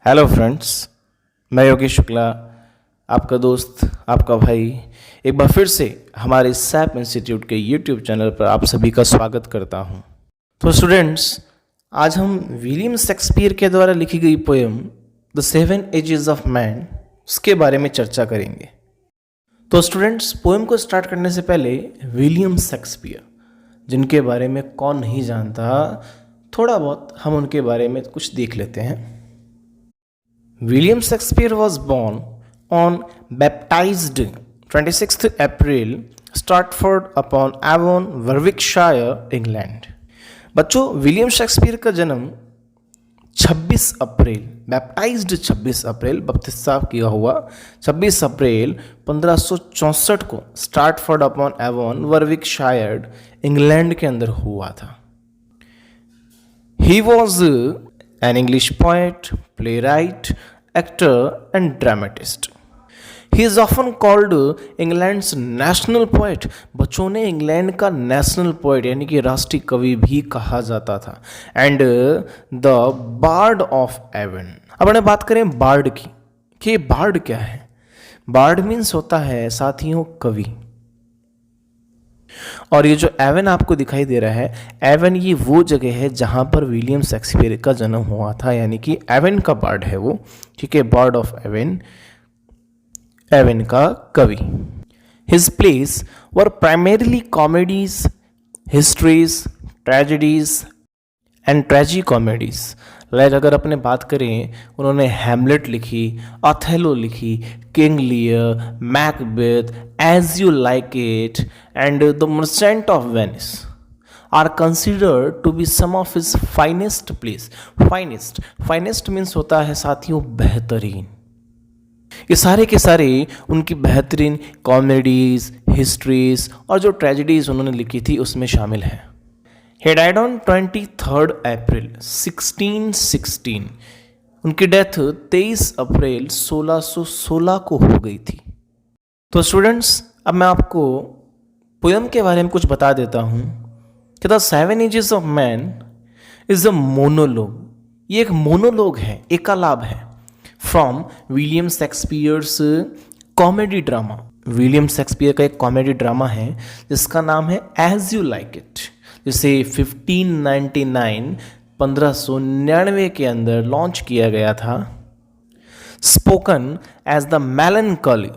Hello friends, मैं योगेश शुक्ला, आपका दोस्त, आपका भाई, एक बार फिर से हमारे सैप इंस्टीट्यूट के यूट्यूब चैनल पर आप सभी का स्वागत करता हूं। तो स्टूडेंट्स, आज हम विलियम शेक्सपियर के द्वारा लिखी गई poem the seven ages of man उसके बारे में चर्चा करेंगे। तो स्टूडेंट्स, पोएम को स्टार्ट करने से पहले विलियम शेक्सपियर, जिनके बारे में कौन नहीं जानता, थोड़ा बहुत हम उनके बारे में कुछ देख लेते हैं। William Shakespeare was born on baptized 26th April, Stratford upon Avon, Warwickshire, England। बच्चों, विलियम शेक्सपियर का जन्म 26 अप्रैल, बैप्टाइज्ड 26 अप्रैल, बपतिस्मा किया हुआ 26 अप्रैल 1564 को स्ट्रैटफोर्ड अपॉन एवॉन, वर्विकशायर, इंग्लैंड के अंदर हुआ था। He was an English poet, playwright, actor and dramatist. He is often called England's national poet। बच्चों ने इंग्लैंड का नेशनल पोएट यानी कि राष्ट्रीय कवि भी कहा जाता था। And the bard of Avon. अब हम बात करें बार्ड की कि बार्ड क्या है। बार्ड मीन्स होता है साथियों कवि। और ये जो एवन आपको दिखाई दे रहा है, एवन ये वो जगह है जहां पर विलियम शेक्सपियर का जन्म हुआ था, यानी कि एवन का बार्ड है वो, ठीक है, बार्ड ऑफ एवन, एवन का कवि। His plays were primarily comedies, histories, tragedies and tragicomedies. Like अगर अपने बात करें, उन्होंने हैमलेट लिखी, अथेलो लिखी, King Lear, Macbeth, as you like it and the merchant of Venice are considered to be some of his finest plays. Finest means होता है साथियों बेहतरीन। ये सारे के सारे उनकी बेहतरीन कॉमेडीज, हिस्ट्रीज और जो ट्रेजेडीज उन्होंने लिखी थी उसमें शामिल है। He died on 23rd April 1616। उनकी डेथ 23 अप्रैल 1616 को हो गई थी। तो स्टूडेंट्स, अब मैं आपको पोयम के बारे में कुछ बता देता हूँ कि the seven ages of man is a monologue. ये एक मोनोलॉग है, एकालाप है, from William Shakespeare's comedy drama. William Shakespeare का एक कॉमेडी ड्रामा है जिसका नाम है एज यू लाइक इट, जिसे 1599 के अंदर लॉन्च किया गया था। Spoken as the melancholy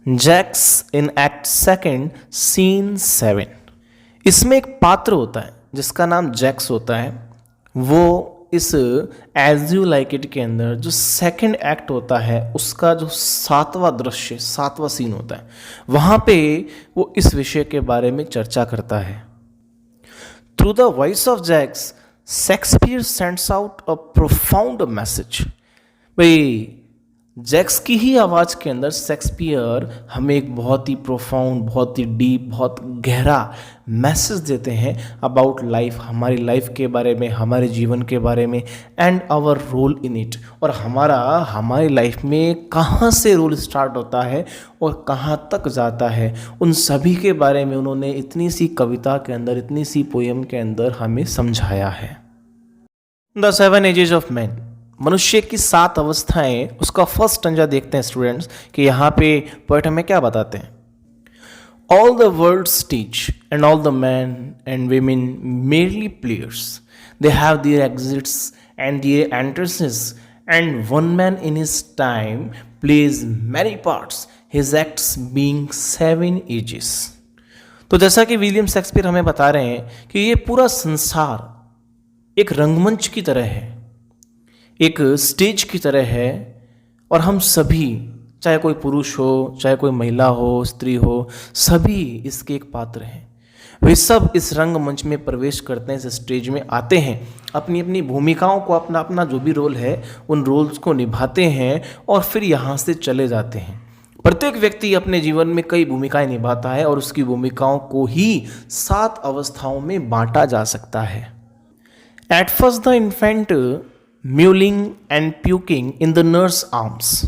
Jaques in act second scene 7। इसमें एक पात्र होता है जिसका नाम जैक्स होता है। वो इस एज यू लाइक इट के अंदर जो सेकेंड एक्ट होता है उसका जो 7वां दृश्य, 7वां सीन होता है, वहाँ पे वो इस विषय के बारे में चर्चा करता है। Through the voice of Jacks, Shakespeare sends out a profound message। भाई, जैक्स की ही आवाज़ के अंदर शेक्सपियर हमें एक बहुत ही प्रोफाउंड, बहुत ही डीप, बहुत गहरा मैसेज देते हैं अबाउट लाइफ, हमारी लाइफ के बारे में, हमारे जीवन के बारे में, and our role in it. और हमारी लाइफ में कहाँ से रोल स्टार्ट होता है और कहाँ तक जाता है, उन सभी के बारे में उन्होंने इतनी सी कविता के अंदर, इतनी सी पोएम के अंदर हमें समझाया है। The seven ages of man, मनुष्य की 7 अवस्थाएं, उसका फर्स्ट स्टंजा देखते हैं स्टूडेंट्स कि यहाँ पे पोएट हमें क्या बताते हैं। All the world's teach and all the man and women merely players, they have their exits and their entrances and one man in his time plays many parts, his acts being 7 ages. तो जैसा कि William Shakespeare हमें बता रहे हैं कि ये पूरा संसार एक रंगमंच की तरह है, एक स्टेज की तरह है, और हम सभी, चाहे कोई पुरुष हो, चाहे कोई महिला हो, स्त्री हो, सभी इसके एक पात्र हैं। वे सब इस रंगमंच में प्रवेश करते हैं, इस स्टेज में आते हैं, अपनी अपनी भूमिकाओं को, अपना अपना जो भी रोल है उन रोल्स को निभाते हैं और फिर यहाँ से चले जाते हैं। प्रत्येक व्यक्ति अपने जीवन में कई भूमिकाएं निभाता है और उसकी भूमिकाओं को ही 7 अवस्थाओं में बांटा जा सकता है। At first the infant mewling and puking in the nurse arms,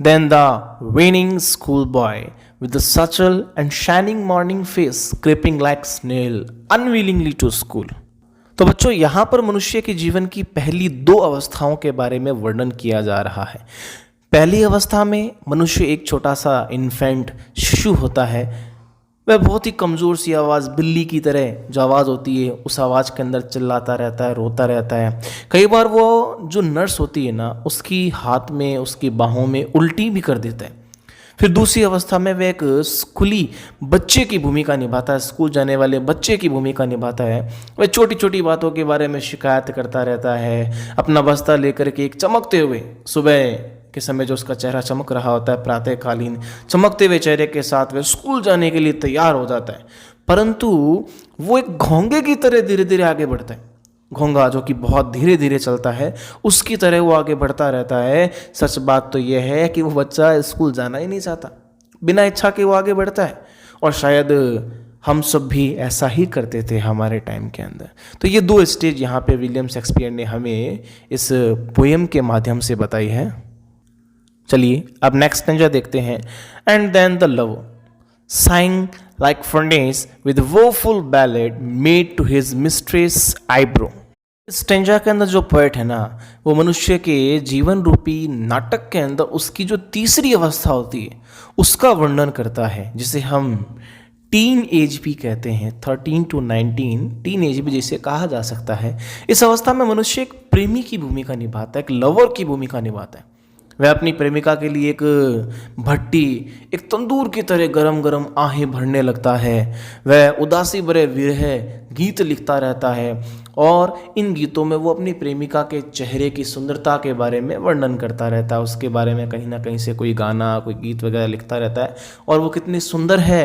then the waning schoolboy with the subtle and shining morning face creeping like snail unwillingly to school। तो बच्चों यहाँ पर मनुष्य के जीवन की पहली दो अवस्थाओं के बारे में वर्णन किया जा रहा है। पहली अवस्था में मनुष्य एक छोटा सा इन्फेंट शिशु होता है। वह बहुत ही कमज़ोर सी आवाज़, बिल्ली की तरह जो आवाज़ होती है उस आवाज़ के अंदर चिल्लाता रहता है, रोता रहता है। कई बार वो जो नर्स होती है ना, उसकी हाथ में, उसकी बाहों में उल्टी भी कर देता है। फिर दूसरी अवस्था में वह एक स्कूली बच्चे की भूमिका निभाता है, स्कूल जाने वाले बच्चे की भूमिका निभाता है। वह छोटी छोटी बातों के बारे में शिकायत करता रहता है। अपना बस्ता लेकर के एक चमकते हुए, सुबह के समय जो उसका चेहरा चमक रहा होता है, प्रातःकालीन चमकते हुए चेहरे के साथ वह स्कूल जाने के लिए तैयार हो जाता है। परंतु वो एक घोंगे की तरह धीरे धीरे आगे बढ़ता है। घोंगा जो कि बहुत धीरे धीरे चलता है, उसकी तरह वो आगे बढ़ता रहता है। सच बात तो यह है कि वो बच्चा स्कूल जाना ही नहीं चाहता, बिना इच्छा के वो आगे बढ़ता है। और शायद हम सब भी ऐसा ही करते थे हमारे टाइम के अंदर। तो ये दो स्टेज यहाँ पे विलियम शेक्सपियर ने हमें इस पोएम के माध्यम से बताई है। चलिए अब नेक्स्ट स्टेंजा देखते हैं। And then the love sang like furnace with woeful ballad made to his mistress eyebrow। इस स्टेंजा के अंदर जो पोएट है ना, वो मनुष्य के जीवन रूपी नाटक के अंदर उसकी जो तीसरी अवस्था होती है उसका वर्णन करता है, जिसे हम टीन एज भी कहते हैं। 13 to 19 टीन एज भी जिसे कहा जा सकता है। इस अवस्था में मनुष्य एक प्रेमी की भूमिका निभाता है, एक लवर की भूमिका निभाता है। वह अपनी प्रेमिका के लिए एक भट्टी, एक तंदूर की तरह गरम गरम आहें भरने लगता है। वह उदासी भरे विरह गीत लिखता रहता है और इन गीतों में वो अपनी प्रेमिका के चेहरे की सुंदरता के बारे में वर्णन करता रहता है। उसके बारे में कहीं ना कहीं से कोई गाना, कोई गीत वगैरह लिखता रहता है और वो कितनी सुंदर है,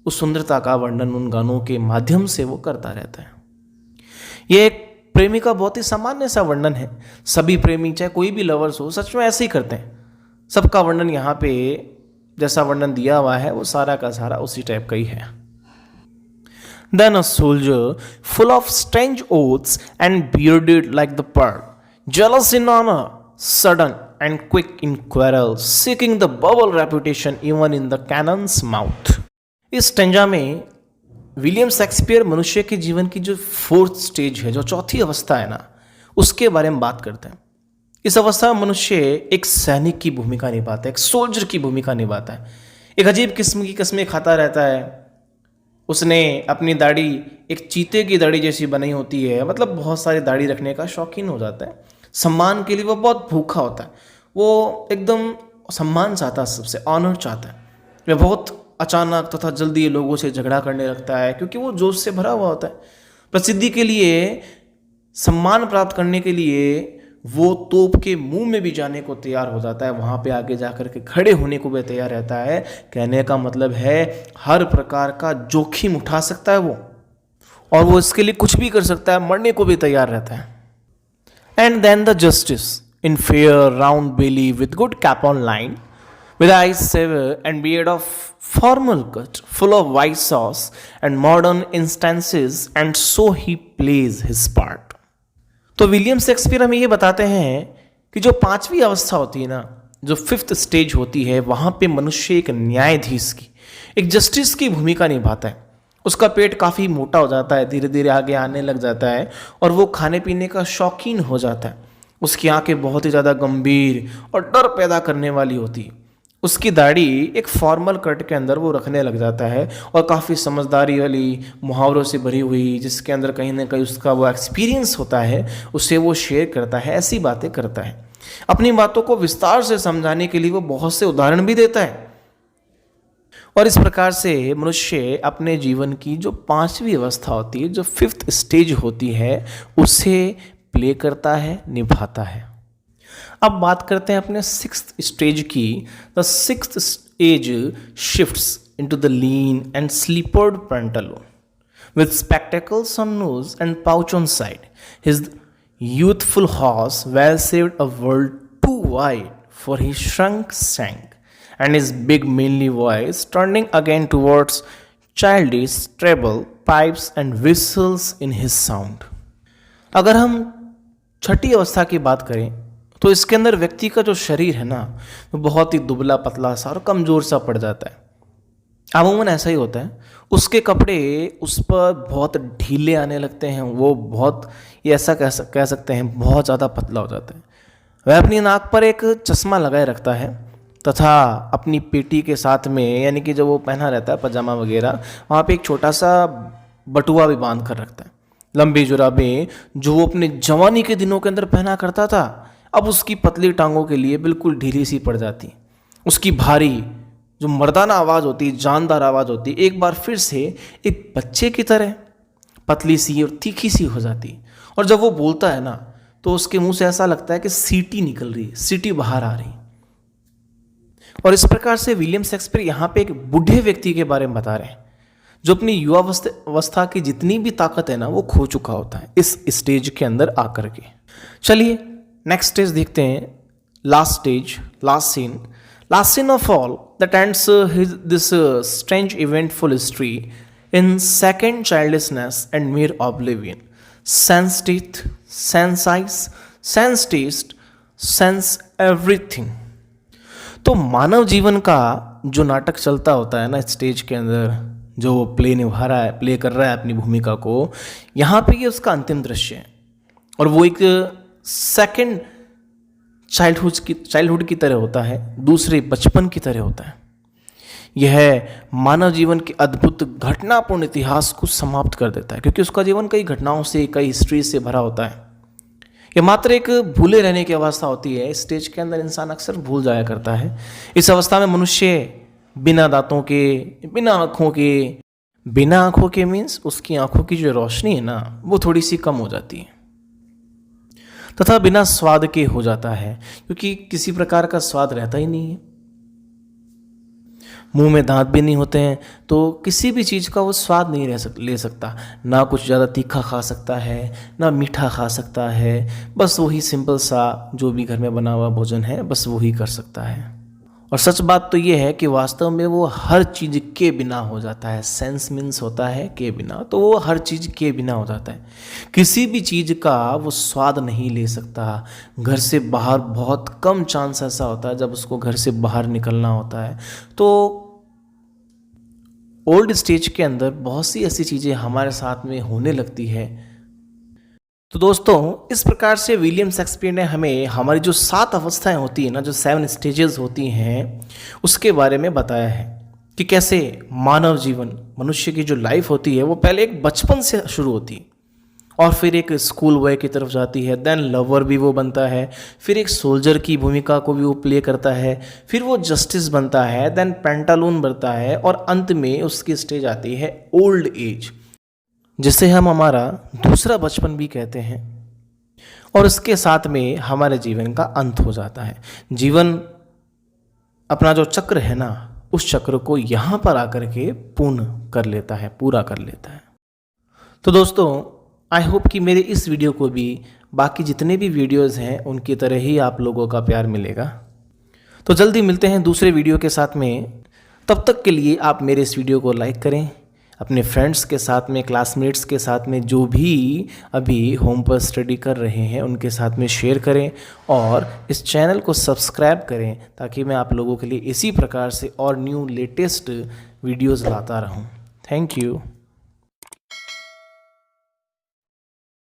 उस सुंदरता का वर्णन उन गानों के माध्यम से वो करता रहता है। ये एक प्रेमी का बहुत ही सामान्य सा वर्णन है। सभी प्रेमी, चाहे कोई भी लवर्स हो, सच में ऐसे ही करते हैं। सबका वर्णन यहाँ पे जैसा वर्णन दिया हुआ है वो सारा का सारा उसी टाइप का ही है। Then a soldier full of strange oaths and bearded like the pearl, jealous in honor, sudden and quick in quarrel, seeking the bubble reputation even in the cannon's mouth। इस स्टेंजा में William Shakespeare मनुष्य के जीवन की जो fourth stage है, जो चौथी अवस्था है ना, उसके बारे में बात करते हैं। इस अवस्था में मनुष्य एक सैनिक की भूमिका निभाता है, एक सोल्जर की भूमिका निभाता है। एक अजीब किस्म की कस्में खाता रहता है। उसने अपनी दाढ़ी एक चीते की दाढ़ी जैसी बनाई होती है, मतलब बहुत सारी दाढ़ी रखने का शौकीन हो जाता है। सम्मान के लिए वो बहुत भूखा होता है। वो एकदम सम्मान चाहता है, सबसे ऑनर चाहता है। वह बहुत अचानक तथा जल्दी लोगों से झगड़ा करने लगता है, क्योंकि वो जोश से भरा हुआ होता है। प्रसिद्धि के लिए, सम्मान प्राप्त करने के लिए वो तोप के मुंह में भी जाने को तैयार हो जाता है। वहाँ पे आगे जाकर के खड़े होने को भी तैयार रहता है। कहने का मतलब है हर प्रकार का जोखिम उठा सकता है वो, और वो इसके लिए कुछ भी कर सकता है, मरने को भी तैयार रहता है। And then the justice in fair round belly with good cap on line, with eyes severe and beard of formal cut, full of white sauce and modern instances, and so he plays his part। तो William Shakespeare हमें ये बताते हैं कि जो पांचवी अवस्था होती है ना, जो फिफ्थ स्टेज होती है, वहां पे मनुष्य एक न्यायाधीश की, एक जस्टिस की भूमिका निभाता है। उसका पेट काफ़ी मोटा हो जाता है, धीरे धीरे आगे आने लग जाता है और वो खाने पीने का शौकीन हो जाता है। उसकी आंखें बहुत ही ज़्यादा गंभीर और डर पैदा करने वाली होती है। उसकी दाढ़ी एक फॉर्मल कट के अंदर वो रखने लग जाता है और काफ़ी समझदारी वाली, मुहावरों से भरी हुई, जिसके अंदर कहीं ना कहीं उसका वो एक्सपीरियंस होता है, उससे वो शेयर करता है, ऐसी बातें करता है। अपनी बातों को विस्तार से समझाने के लिए वो बहुत से उदाहरण भी देता है। और इस प्रकार से मनुष्य अपने जीवन की जो पांचवी अवस्था होती है, जो फिफ्थ स्टेज होती है, उसे प्ले करता है, निभाता है। अब बात करते हैं अपने सिक्स्थ स्टेज की। The sixth stage shifts into the lean and slippered pantaloon with spectacles on nose and pouch on side, his youthful horse well saved a world too wide, for he sank, and his big manly voice turning again towards childish treble pipes and whistles in his sound। अगर हम छठी अवस्था की बात करें तो इसके अंदर व्यक्ति का जो शरीर है ना, वो बहुत ही दुबला पतला सा और कमज़ोर सा पड़ जाता है। अमूमन ऐसा ही होता है। उसके कपड़े उस पर बहुत ढीले आने लगते हैं, वो बहुत, ये ऐसा कह सकते हैं, बहुत ज़्यादा पतला हो जाता है। वह अपनी नाक पर एक चश्मा लगाए रखता है तथा अपनी पेटी के साथ में, यानी कि जो वो पहना रहता है पजामा वगैरह, वहाँ पे एक छोटा सा बटुआ भी बांध कर रखता है। लंबी जुराबें जो वो अपने जवानी के दिनों के अंदर पहना करता था, अब उसकी पतली टांगों के लिए बिल्कुल ढीली सी पड़ जाती। उसकी भारी जो मर्दाना आवाज़ होती, जानदार आवाज़ होती, एक बार फिर से एक बच्चे की तरह पतली सी और तीखी सी हो जाती। और जब वो बोलता है ना, तो उसके मुंह से ऐसा लगता है कि सीटी निकल रही है, सीटी बाहर आ रही। और इस प्रकार से विलियम शेक्सपियर यहाँ पे एक बूढ़े व्यक्ति के बारे में बता रहे हैं जो अपनी युवावस्था की जितनी भी ताकत है ना, वो खो चुका होता है इस स्टेज के अंदर आकर के। चलिए नेक्स्ट स्टेज देखते हैं, last stage, last scene of all that ends this strange eventful history in second childlessness and mere oblivion. Sense teeth, sense eyes, sense taste, sense everything. तो मानव जीवन का जो नाटक चलता होता है ना स्टेज के अंदर, जो वो प्ले कर रहा है अपनी भूमिका को, यहाँ पे ये उसका अंतिम दृश्य है। और वो एक सेकंड चाइल्डहुड की तरह होता है, दूसरे बचपन की तरह होता है। यह मानव जीवन के अद्भुत घटनापूर्ण इतिहास को समाप्त कर देता है, क्योंकि उसका जीवन कई घटनाओं से, कई हिस्ट्री से भरा होता है। यह मात्र एक भूले रहने की अवस्था होती है। स्टेज के अंदर इंसान अक्सर भूल जाया करता है। इस अवस्था में मनुष्य बिना दांतों के, बिना आंखों के मीन्स उसकी आंखों की जो रोशनी है ना, वो थोड़ी सी कम हो जाती है, तथा बिना स्वाद के हो जाता है, क्योंकि किसी प्रकार का स्वाद रहता ही नहीं है। मुंह में दांत भी नहीं होते हैं, तो किसी भी चीज़ का वो स्वाद नहीं ले सकता। ना कुछ ज़्यादा तीखा खा सकता है, ना मीठा खा सकता है। बस वही सिंपल सा जो भी घर में बना हुआ भोजन है, बस वही कर सकता है। और सच बात तो ये है कि वास्तव में वो हर चीज़ के बिना हो जाता है। सेंस मीन्स होता है के बिना, तो वो हर चीज़ के बिना हो जाता है। किसी भी चीज़ का वो स्वाद नहीं ले सकता। घर से बाहर बहुत कम चांस ऐसा होता है जब उसको घर से बाहर निकलना होता है। तो ओल्ड स्टेज के अंदर बहुत सी ऐसी चीज़ें हमारे साथ में होने लगती है। तो दोस्तों, इस प्रकार से विलियम शेक्सपियर ने हमें हमारी जो 7 अवस्थाएं होती हैं ना, जो 7 स्टेजेस होती हैं, उसके बारे में बताया है कि कैसे मानव जीवन, मनुष्य की जो लाइफ होती है, वो पहले एक बचपन से शुरू होती है और फिर एक स्कूल बॉय की तरफ जाती है, देन लवर भी वो बनता है, फिर एक सोल्जर की भूमिका को भी वो प्ले करता है, फिर वो जस्टिस बनता है, देन पेंटालून बनता है, और अंत में उसकी स्टेज आती है ओल्ड एज, जिसे हम हमारा दूसरा बचपन भी कहते हैं। और इसके साथ में हमारे जीवन का अंत हो जाता है। जीवन अपना जो चक्र है ना, उस चक्र को यहाँ पर आकर के पूरा कर लेता है। तो दोस्तों, आई होप कि मेरे इस वीडियो को भी बाकी जितने भी वीडियोज़ हैं उनकी तरह ही आप लोगों का प्यार मिलेगा। तो जल्दी मिलते हैं दूसरे वीडियो के साथ में। तब तक के लिए आप मेरे इस वीडियो को लाइक करें, अपने फ्रेंड्स के साथ में, क्लासमेट्स के साथ में, जो भी अभी होम पर स्टडी कर रहे हैं उनके साथ में शेयर करें, और इस चैनल को सब्सक्राइब करें ताकि मैं आप लोगों के लिए इसी प्रकार से और न्यू लेटेस्ट वीडियोज़ लाता रहूं। Thank you.